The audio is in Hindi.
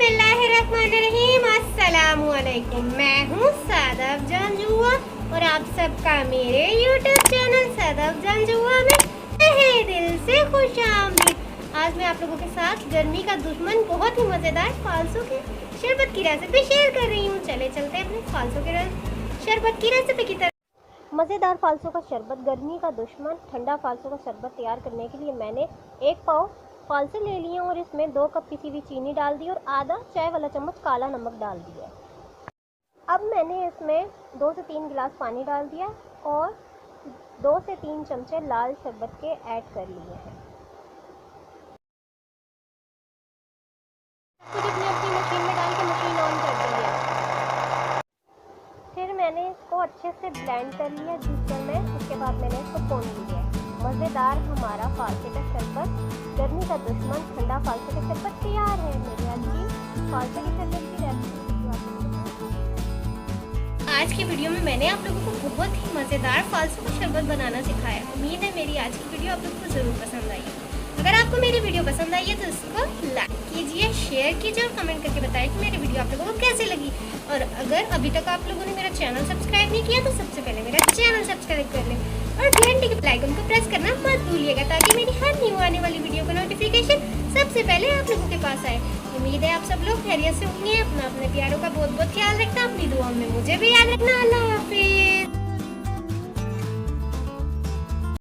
बिस्मिल्लाहिर्रहमानिर्रहीम, अस्सलामुअलैकुम। मैं हूँ सादब जानजुआ और आप सबका मेरे YouTube चैनल सादब जानजुआ में तहे दिल से खुशामदीद। आज मैं आप लोगों के साथ गर्मी का दुश्मन बहुत ही मज़ेदार फालसों के शरबत की रेसिपी शेयर कर रही हूँ। चले चलते हैं अपने फालसों के शरबत की रेसिपी की तरफ। मज़ेदार फालसों का शरबत, गर्मी का दुश्मन, ठंडा फालसों का शरबत तैयार करने के लिए मैंने 1 पाव फालसे ले लिए और इसमें 2 कप पिसी हुई चीनी डाल दी और आधा चाय वाला चम्मच काला नमक डाल दिया। अब मैंने इसमें 2 से 3 गिलास पानी डाल दिया और 2 से 3 चमचे लाल शरबत के ऐड कर लिए हैं। कुछ अपनी अपनी मशीन में डाल के मशीन ऑन कर दिया। फिर मैंने इसको अच्छे से ब्लेंड कर लिया जूसर में। उसके बाद मैंने इसको भून लिया। मज़ेदार हमारा फालसे का शरबत, गर्मी का दुश्मन, ठंडा फालसे का शरबत तैयार है। मेरी आज की फालसे के शरबत की रेसिपी। आज की वीडियो में मैंने आप लोगों को बहुत ही मज़ेदार फालसे का शरबत बनाना सिखाया। उम्मीद है मेरी आज की वीडियो आप लोगों को ज़रूर पसंद आई है। अगर आपको मेरी वीडियो पसंद आई है तो इसको लाइक कीजिए, शेयर कीजिए और कमेंट करके बताएं कि मेरी वीडियो आप लोगों को कैसे लगी। और अगर अभी तक आप लोगों ने मेरा चैनल सब्सक्राइब नहीं किया तो सबसे पहले मेरा चैनल सब्सक्राइब कर लें और घंटी के आइकन को प्रेस करना मत भूलिएगा ताकि मेरी हर न्यू आने वाली वीडियो का नोटिफिकेशन सबसे पहले आप लोगों के पास आए। उम्मीद है आप सब लोग खैरियत से होंगे। अपने प्यारों का बहुत बहुत ख्याल रखना, अपनी दुआओं में मुझे भी याद रखना। अल्लाह हाफिज़।